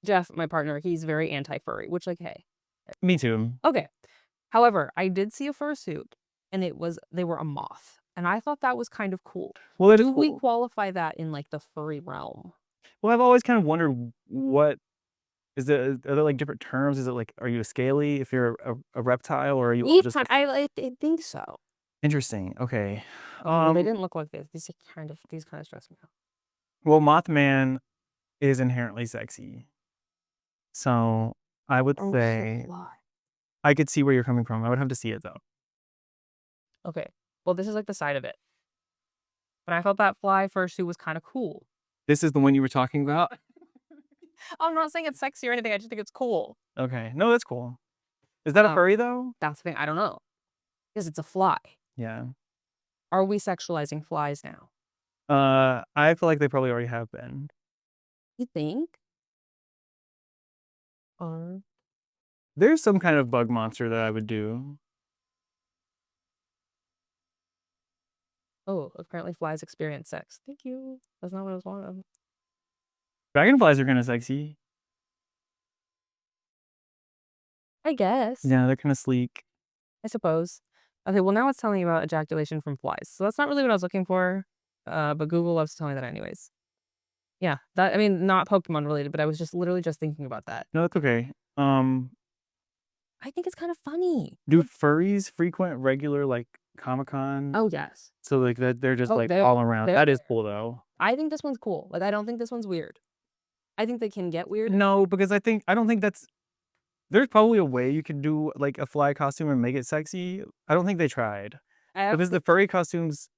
Speaker 1: Jeff, my partner, he's very anti-furry, which like, hey.
Speaker 2: Me too.
Speaker 1: Okay. However, I did see a fursuit, and they were a moth, and I thought that was kind of cool.
Speaker 2: Well, it is
Speaker 1: Do we
Speaker 2: cool.
Speaker 1: qualify that in like the furry realm?
Speaker 2: Well, I've always kind of wondered what are there like different terms? Is it like, are you a scaly if you're a reptile, or are you all just
Speaker 1: I think so.
Speaker 2: interesting? Okay.
Speaker 1: They didn't look like this. These kind of stress me out.
Speaker 2: Well, Mothman is inherently sexy, so I would say I could see where you're coming from. I would have to see it though.
Speaker 1: Okay. Well, this is like the side of it. But I felt that fly fursuit was kind of cool.
Speaker 2: This is the one you were talking about?
Speaker 1: I'm not saying it's sexy or anything. I just think it's cool.
Speaker 2: Okay. No, that's cool. Is that a
Speaker 1: Um,
Speaker 2: furry though?
Speaker 1: that's the thing. I don't know because it's a fly.
Speaker 2: Yeah.
Speaker 1: Are we sexualizing flies now?
Speaker 2: I feel like they probably already have been.
Speaker 1: You think? Or
Speaker 2: There's some kind of bug monster that I would do.
Speaker 1: oh, apparently flies experience sex. Thank you. That's not what I was wanting.
Speaker 2: Dragonflies are kind of sexy.
Speaker 1: I guess.
Speaker 2: Yeah, they're kind of sleek.
Speaker 1: I suppose. Okay, well now it's telling you about ejaculation from flies. So that's not really what I was looking for. But Google loves to tell me that anyways. Yeah, that I mean not Pokemon related, but I was just literally just thinking about that.
Speaker 2: No, that's okay.
Speaker 1: I think it's kind of funny.
Speaker 2: Do furries frequent regular like Comic-Con?
Speaker 1: Oh yes.
Speaker 2: So like that they're just
Speaker 1: Oh,
Speaker 2: like
Speaker 1: they're
Speaker 2: all around.
Speaker 1: they're
Speaker 2: That is
Speaker 1: there.
Speaker 2: cool though.
Speaker 1: I think this one's cool. Like I don't think this one's weird. I think they can get weird.
Speaker 2: No, because I don't think that's there's probably a way you could do like a fly costume and make it sexy. I don't think they tried.
Speaker 1: I
Speaker 2: Because the
Speaker 1: think
Speaker 2: furry costumes,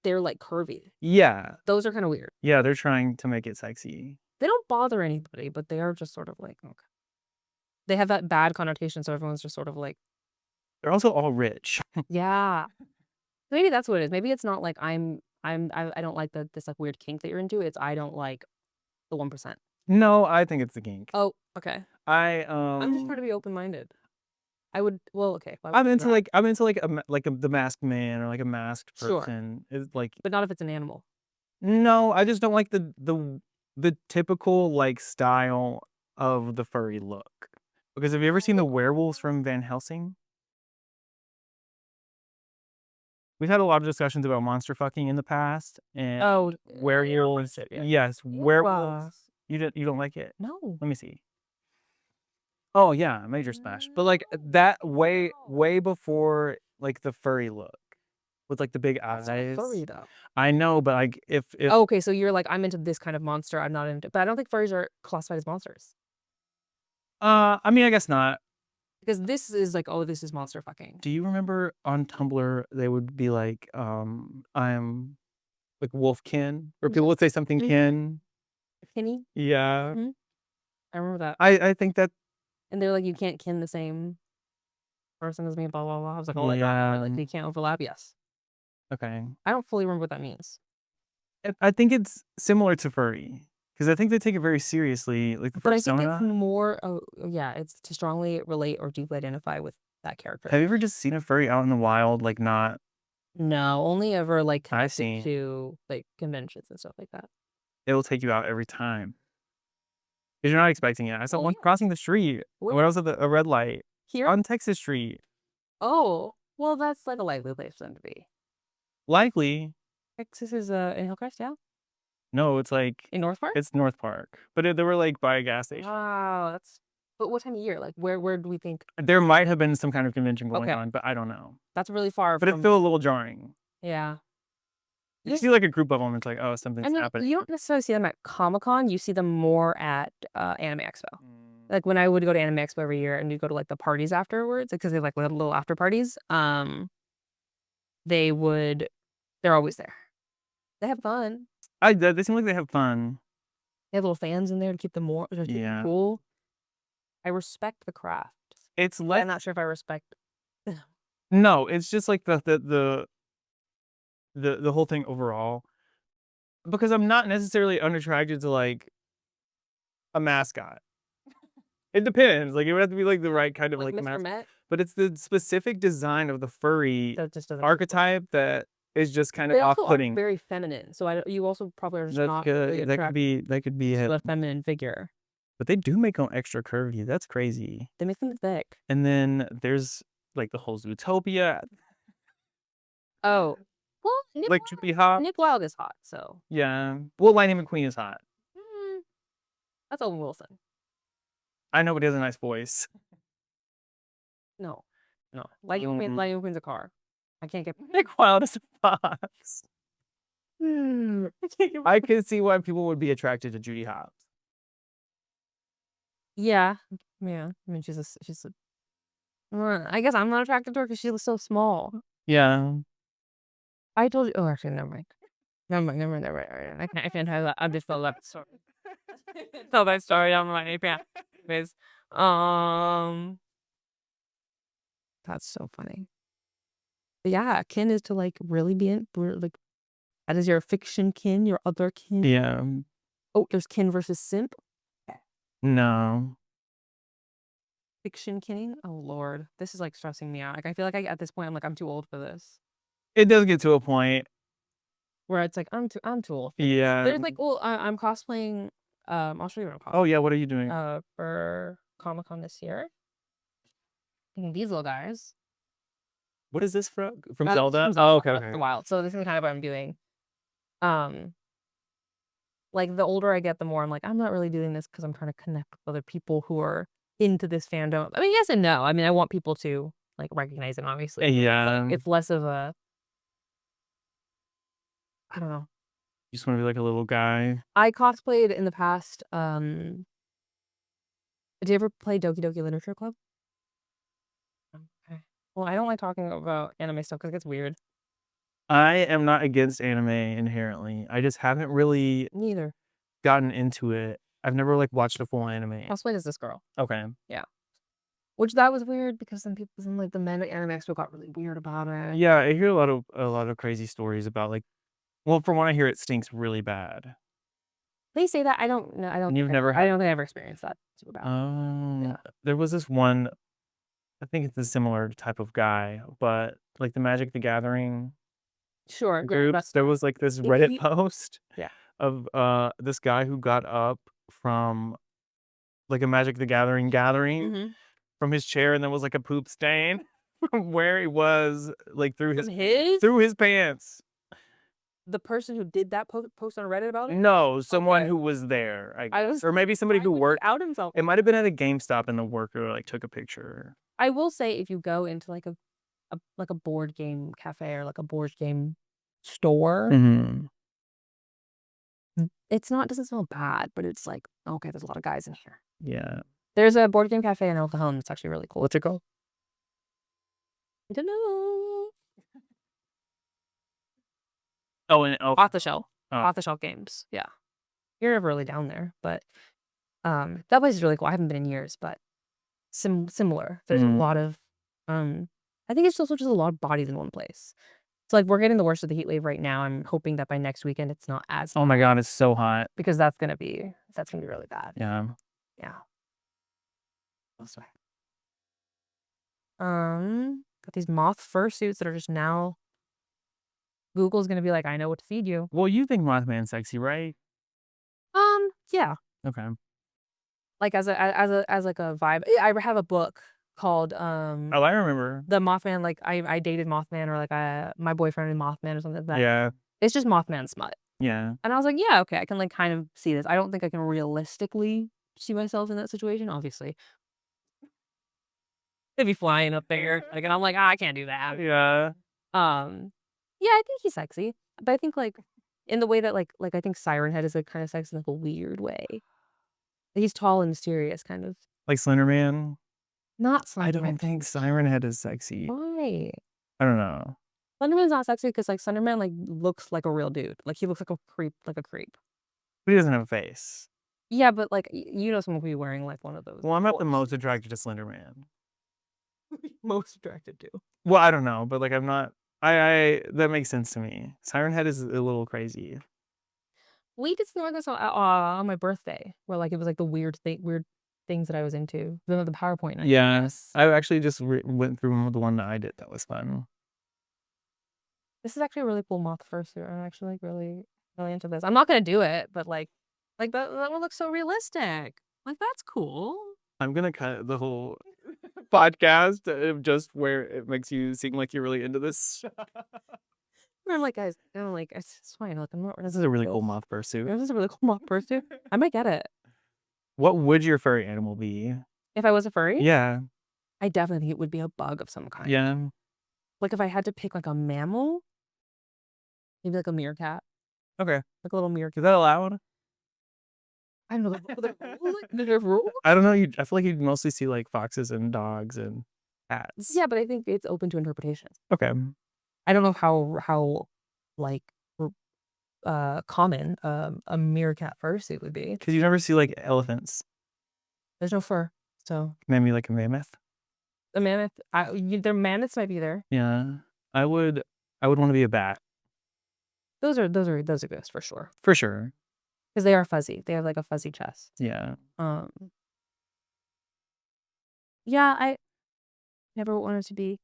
Speaker 1: they're like curvy.
Speaker 2: yeah.
Speaker 1: Those are kind of weird.
Speaker 2: Yeah, they're trying to make it sexy.
Speaker 1: They don't bother anybody, but they are just sort of like okay. They have that bad connotation, so everyone's just sort of like,
Speaker 2: They're also all rich.
Speaker 1: yeah. Maybe that's what it is. Maybe it's not like I don't like this like weird kink that you're into. It's I don't like the 1%.
Speaker 2: No, I think it's the kink.
Speaker 1: Oh, okay.
Speaker 2: I
Speaker 1: I'm just trying to be open minded. I would well, okay. Why would
Speaker 2: I'm
Speaker 1: you
Speaker 2: into
Speaker 1: not?
Speaker 2: like the masked man or like a masked
Speaker 1: Sure,
Speaker 2: person. It's like
Speaker 1: but not if it's an animal.
Speaker 2: no, I just don't like the typical like style of the furry look. Because have you ever seen the werewolves from Van Helsing? We've had a lot of discussions about monster fucking in the past and
Speaker 1: Oh,
Speaker 2: werewolves. Yes, werewolves. You don't like it?
Speaker 1: no.
Speaker 2: Let me see. Oh yeah, major smash. But like that way before like the furry look with like the big eyes.
Speaker 1: Furry though.
Speaker 2: I know, but like if
Speaker 1: Oh, okay, so you're like I'm into this kind of monster. I'm not into, but I don't think furries are classified as monsters
Speaker 2: I mean I guess not.
Speaker 1: because this is like oh, this is monster fucking.
Speaker 2: Do you remember on Tumblr they would be like I'm like wolfkin or people would say something
Speaker 1: Mhm.
Speaker 2: kin.
Speaker 1: Kinny.
Speaker 2: Yeah.
Speaker 1: Mhm. I remember that.
Speaker 2: I think that
Speaker 1: And they're like, you can't kin the same person as me, blah blah blah. I was like, oh,
Speaker 2: yeah.
Speaker 1: like you can't overlap. Yes,
Speaker 2: Okay.
Speaker 1: I don't fully remember what that means.
Speaker 2: I think it's similar to furry because I think they take it very seriously, like the
Speaker 1: But I think it's
Speaker 2: persona.
Speaker 1: more, yeah, it's to strongly relate or deeply identify with that character.
Speaker 2: Have you ever just seen a furry out in the wild, like not?
Speaker 1: No, only ever like
Speaker 2: I've
Speaker 1: connected
Speaker 2: seen.
Speaker 1: to like conventions and stuff like that.
Speaker 2: It will take you out every time because you're not expecting it. I saw
Speaker 1: Oh,
Speaker 2: one
Speaker 1: yeah.
Speaker 2: crossing the street
Speaker 1: Where?
Speaker 2: when I was at a red light
Speaker 1: Here?
Speaker 2: on Texas Street.
Speaker 1: Oh, well, that's like a likely place for them to be.
Speaker 2: Likely,
Speaker 1: Texas is in Hillcrest, yeah,
Speaker 2: no, it's like
Speaker 1: in North Park.
Speaker 2: it's North Park, but they were like by a gas station.
Speaker 1: Wow, that's. But what time of year? Like, where do we think?
Speaker 2: There might have been some kind of convention going
Speaker 1: Okay,
Speaker 2: on, but I don't know.
Speaker 1: that's really far
Speaker 2: But it
Speaker 1: from.
Speaker 2: felt a little jarring.
Speaker 1: Yeah.
Speaker 2: You see like a group of them, it's like, oh,
Speaker 1: I
Speaker 2: something's
Speaker 1: mean,
Speaker 2: happening.
Speaker 1: you don't necessarily see them at Comic-Con, you see them more at, Anime Expo.
Speaker 2: Mm.
Speaker 1: Like, when I would go to Anime Expo every year and we'd go to, like, the parties afterwards, because they have, like, little after parties, they would they're always there. They have fun.
Speaker 2: They seem like they have fun.
Speaker 1: They have little fans in there to keep them warm to keep them
Speaker 2: Yeah.
Speaker 1: cool. I respect the craft,
Speaker 2: It's
Speaker 1: but
Speaker 2: less
Speaker 1: I'm not sure if I respect.
Speaker 2: no, it's just like the whole thing overall. Because I'm not necessarily unattracted to like a mascot. It depends. Like it would have to be like the right kind of
Speaker 1: Like
Speaker 2: like
Speaker 1: Mr.
Speaker 2: mascot.
Speaker 1: Met,
Speaker 2: But it's the specific design of the furry
Speaker 1: that just doesn't.
Speaker 2: archetype that is just kind of
Speaker 1: They also are
Speaker 2: off-putting.
Speaker 1: very feminine, so you also probably are just
Speaker 2: That's
Speaker 1: not really
Speaker 2: good.
Speaker 1: attracted
Speaker 2: That could be
Speaker 1: to
Speaker 2: it.
Speaker 1: a feminine figure.
Speaker 2: But they do make them extra curvy. That's crazy.
Speaker 1: They make them thick.
Speaker 2: And then there's like the whole Zootopia,
Speaker 1: Oh, well,
Speaker 2: like Droopy Hop.
Speaker 1: Nick Wilde is hot, so
Speaker 2: Yeah. Well, Lightning McQueen is hot.
Speaker 1: mm, that's Owen Wilson.
Speaker 2: I know, but he has a nice voice.
Speaker 1: No, no,
Speaker 2: Mm.
Speaker 1: Lightning McQueen's a car. I can't get.
Speaker 2: Nick Wilde is a fox.
Speaker 1: I can't get.
Speaker 2: I can see why people would be attracted to Judy Hopps.
Speaker 1: Yeah, yeah. I mean, she's a. I guess I'm not attracted to her because she was so small.
Speaker 2: Yeah.
Speaker 1: I told you. Oh, actually, never mind. Never mind. I can't tell that. I just told that story. Tell that story on my face. That's so funny. But yeah, kin is to like really be in like that is your fiction kin, your other kin.
Speaker 2: Yeah.
Speaker 1: Oh, there's kin versus simp.
Speaker 2: No.
Speaker 1: Fiction kinning. Oh Lord, this is like stressing me out. Like I feel like at this point I'm too old for this.
Speaker 2: It does get to a point.
Speaker 1: Where it's like I'm too old for this.
Speaker 2: Yeah.
Speaker 1: There's like I'm cosplaying. I'll show you what I'm cosplaying.
Speaker 2: Oh yeah, what are you doing?
Speaker 1: For Comic-Con this year. These little guys.
Speaker 2: What is this from
Speaker 1: From
Speaker 2: Zelda?
Speaker 1: Zelda.
Speaker 2: Oh, okay,
Speaker 1: Breath of
Speaker 2: okay.
Speaker 1: the Wild. So this is kind of what I'm doing. Like the older I get, the more I'm like, I'm not really doing this because I'm trying to connect with other people who are into this fandom. I mean, yes and no. I mean, I want people to like recognize it, obviously.
Speaker 2: Yeah.
Speaker 1: It's less of a, I don't know.
Speaker 2: You just want to be like a little guy.
Speaker 1: I cosplayed in the past. Did you ever play Doki Doki Literature Club? Okay. Well, I don't like talking about anime stuff because it gets weird.
Speaker 2: I am not against anime inherently. I just haven't really
Speaker 1: Neither.
Speaker 2: gotten into it. I've never like watched a full anime.
Speaker 1: Cosplayed as this girl.
Speaker 2: Okay.
Speaker 1: Yeah. Which that was weird because then people in like the men anime expo got really weird about it.
Speaker 2: Yeah, I hear a lot of crazy stories about like, well, from what I hear, it stinks really bad.
Speaker 1: They say that I don't know. I don't.
Speaker 2: And you've
Speaker 1: think
Speaker 2: never
Speaker 1: I don't think I ever experienced that too bad. Yeah.
Speaker 2: There was this one. I think it's a similar type of guy, but like the Magic the Gathering
Speaker 1: Sure.
Speaker 2: groups, there was like this Reddit post
Speaker 1: Yeah.
Speaker 2: of this guy who got up from like a Magic the Gathering gathering from his chair, and there was like a poop stain from where he was, like through his pants.
Speaker 1: The person who did that post on Reddit about it?
Speaker 2: No, someone who was there, I guess. Or maybe somebody who worked
Speaker 1: out himself.
Speaker 2: It might have been at a GameStop, and the worker like took a picture.
Speaker 1: I will say, if you go into like a board game cafe or like a board game store, it doesn't smell bad, but it's like, okay, there's a lot of guys in here.
Speaker 2: Yeah.
Speaker 1: There's a board game cafe in Oklahoma that's actually really cool.
Speaker 2: What's it called?
Speaker 1: I don't know. Off the shelf. Off the shelf games. Yeah. You're never really down there, but that place is really cool. I haven't been in years, but similar. There's a lot of I think it's also just a lot of bodies in one place. So like we're getting the worst of the heat wave right now. I'm hoping that by next weekend it's not as
Speaker 2: Oh my god, it's so hot.
Speaker 1: because that's gonna be really bad.
Speaker 2: Yeah.
Speaker 1: Yeah. Got these moth fursuits that are just now. Google's gonna be like, I know what to feed you.
Speaker 2: Well, you think Mothman's sexy, right?
Speaker 1: Yeah.
Speaker 2: Okay.
Speaker 1: Like as like a vibe. I have a book called
Speaker 2: Oh, I remember.
Speaker 1: The Mothman. Like I dated Mothman, or like my boyfriend in Mothman or something like that.
Speaker 2: Yeah.
Speaker 1: It's just Mothman smut.
Speaker 2: Yeah.
Speaker 1: And I was like, yeah, okay, I can like kind of see this. I don't think I can realistically see myself in that situation, obviously. It'd be flying up there. Like, and I'm like, I can't do that.
Speaker 2: Yeah.
Speaker 1: Yeah, I think he's sexy. But I think like in the way that like I think Siren Head is like kind of sexy in like a weird way. He's tall and mysterious, kind of.
Speaker 2: Like Slender Man?
Speaker 1: Not
Speaker 2: I
Speaker 1: Slenderman.
Speaker 2: don't think Siren Head is sexy.
Speaker 1: Why?
Speaker 2: I don't know.
Speaker 1: Slenderman's not sexy because like Slenderman like looks like a real dude. Like he looks like a creep,
Speaker 2: But he doesn't have a face.
Speaker 1: Yeah, but like you know someone who be wearing like one of those.
Speaker 2: Well, I'm not the most attracted to Slender Man.
Speaker 1: Most attracted to.
Speaker 2: Well, I don't know, but like I'm not. I that makes sense to me. Siren Head is a little crazy.
Speaker 1: We did something like this on my birthday, where like it was like the weird things that I was into. The PowerPoint night.
Speaker 2: Yes, I actually just went through the one that I did. That was fun.
Speaker 1: This is actually a really cool moth fursuit. I'm actually like really into this. I'm not gonna do it, but like that one looks so realistic. Like that's cool.
Speaker 2: I'm gonna cut the whole podcast of just where it makes you seem like you're really into this.
Speaker 1: I'm like, guys, it's fine. Like, I'm not.
Speaker 2: This is a really cool moth fursuit.
Speaker 1: This is a really cool moth fursuit. I might get it.
Speaker 2: What would your furry animal be?
Speaker 1: If I was a furry?
Speaker 2: Yeah.
Speaker 1: I definitely think it would be a bug of some kind.
Speaker 2: Yeah.
Speaker 1: Like if I had to pick like a mammal, maybe like a meerkat.
Speaker 2: Okay.
Speaker 1: Like a little meerkat.
Speaker 2: Is that allowed?
Speaker 1: I don't know. The rule?
Speaker 2: I don't know. I feel like you'd mostly see like foxes and dogs and cats.
Speaker 1: Yeah, but I think it's open to interpretation.
Speaker 2: Okay.
Speaker 1: I don't know how like common a meerkat fursuit would be.
Speaker 2: Because you never see like elephants.
Speaker 1: There's no fur, so
Speaker 2: Maybe like a mammoth.
Speaker 1: the mammoth. Their mammoths might be there.
Speaker 2: Yeah, I would want to be a bat
Speaker 1: Those exist for sure
Speaker 2: for sure.
Speaker 1: because they are fuzzy. They have like a fuzzy chest.
Speaker 2: Yeah.
Speaker 1: Yeah, I never wanted to be.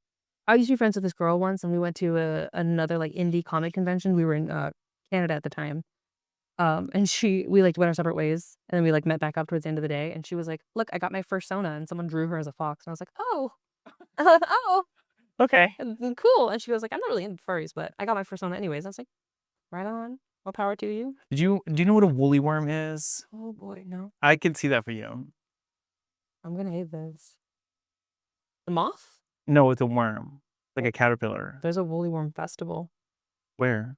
Speaker 1: I used to be friends with this girl once, and we went to another like indie comic convention. We were in Canada at the time. And we like went our separate ways, and then we like met back up towards the end of the day. And she was like, "Look, I got my first Sona," and someone drew her as a fox, and I was like, "Oh, oh,
Speaker 2: Okay.
Speaker 1: cool." And she was like, "I'm not really into furries, but I got my first Sona anyways." I was like, "Right on, more power to you."
Speaker 2: Do you know what a woolly worm is?
Speaker 1: Oh boy, no,
Speaker 2: I can see that for you.
Speaker 1: I'm gonna hate this. The moth?
Speaker 2: No, it's a worm, like a caterpillar.
Speaker 1: There's a woolly worm festival.
Speaker 2: Where?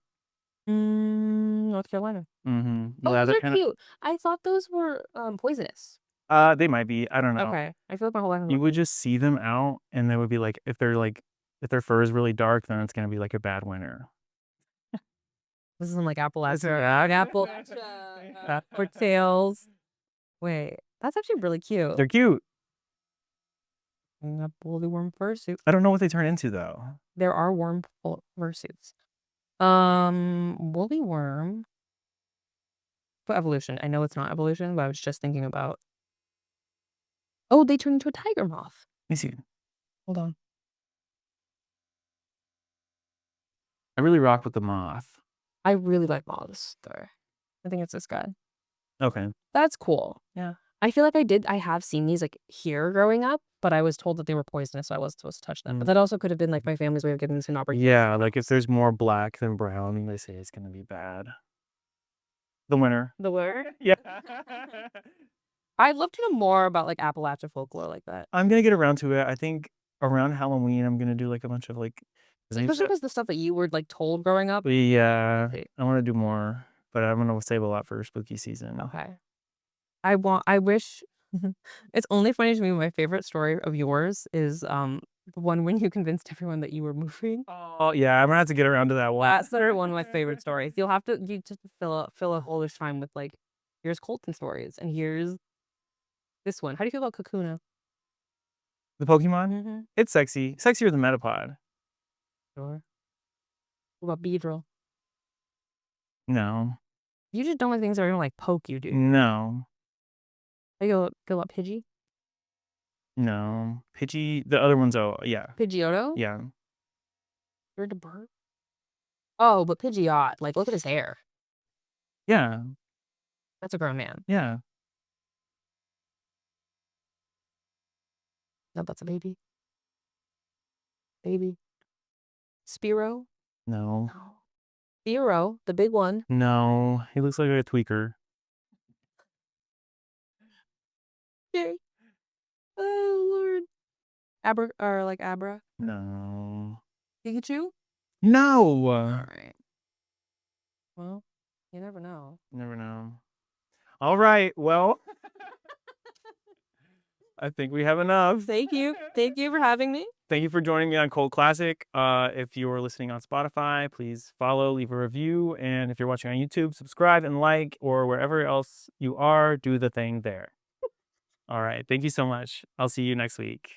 Speaker 1: North Carolina.
Speaker 2: Mm-hmm.
Speaker 1: Oh,
Speaker 2: Yeah,
Speaker 1: those
Speaker 2: they're
Speaker 1: are
Speaker 2: kind of.
Speaker 1: cute. I thought those were poisonous.
Speaker 2: They might be. I don't know.
Speaker 1: Okay, I feel like my whole life.
Speaker 2: You would just see them out, and they would be like, if their fur is really dark, then it's gonna be like a bad winter.
Speaker 1: This isn't like Appalachia or tails. Wait, that's actually really cute.
Speaker 2: They're cute.
Speaker 1: A woolly worm fursuit.
Speaker 2: I don't know what they turn into though.
Speaker 1: There are worm fursuits. Woolly worm. But evolution. I know it's not evolution, but I was just thinking about. Oh, they turn into a tiger moth.
Speaker 2: Let me see.
Speaker 1: Hold on.
Speaker 2: I really rock with the moth.
Speaker 1: I really like moths, though. I think it's this guy.
Speaker 2: Okay.
Speaker 1: That's cool.
Speaker 2: Yeah.
Speaker 1: I feel like I have seen these like here growing up, but I was told that they were poisonous, so I wasn't supposed to touch them. But that also could have been like my family's way of giving us an opportunity.
Speaker 2: Yeah, like if there's more black than brown, they say it's gonna be bad. The winter.
Speaker 1: The word?
Speaker 2: Yeah.
Speaker 1: I'd love to know more about like Appalachia folklore like that.
Speaker 2: I'm gonna get around to it. I think around Halloween, I'm gonna do like a bunch of like.
Speaker 1: Especially because the stuff that you were like told growing up.
Speaker 2: Yeah, I want to do more, but I'm gonna save a lot for spooky season.
Speaker 1: Okay. I wish it's only funny to me. My favorite story of yours is the one when you convinced everyone that you were moving.
Speaker 2: Oh yeah, I'm gonna have to get around to that one.
Speaker 1: That's literally one of my favorite stories. You just fill a whole time with like, here's Colton stories and here's this one. How do you feel about Kakuna?
Speaker 2: The Pokemon? It's sexy. Sexier than Metapod.
Speaker 1: Sure. What about Beedrill?
Speaker 2: No.
Speaker 1: You just don't like things that are gonna like poke you, dude.
Speaker 2: No.
Speaker 1: How you feel about Pidgey?
Speaker 2: No. Pidgey, the other one's yeah.
Speaker 1: Pidgeotto?
Speaker 2: Yeah.
Speaker 1: You're the bird? Oh, but Pidgeot, like look at his hair.
Speaker 2: Yeah.
Speaker 1: That's a grown man.
Speaker 2: Yeah.
Speaker 1: No, that's a baby. Baby. Spearow?
Speaker 2: No.
Speaker 1: No. Spearow, the big one.
Speaker 2: No. He looks like a tweaker.
Speaker 1: Yay. Oh Lord. Abra?
Speaker 2: No.
Speaker 1: Pikachu?
Speaker 2: No.
Speaker 1: Alright. Well, you never know.
Speaker 2: Never know. All right. Well, I think we have enough.
Speaker 1: Thank you. Thank you for having me.
Speaker 2: Thank you for joining me on Cold Classic. If you are listening on Spotify, please follow, leave a review. And if you're watching on YouTube, subscribe and like, or wherever else you are, do the thing there. All right. Thank you so much. I'll see you next week.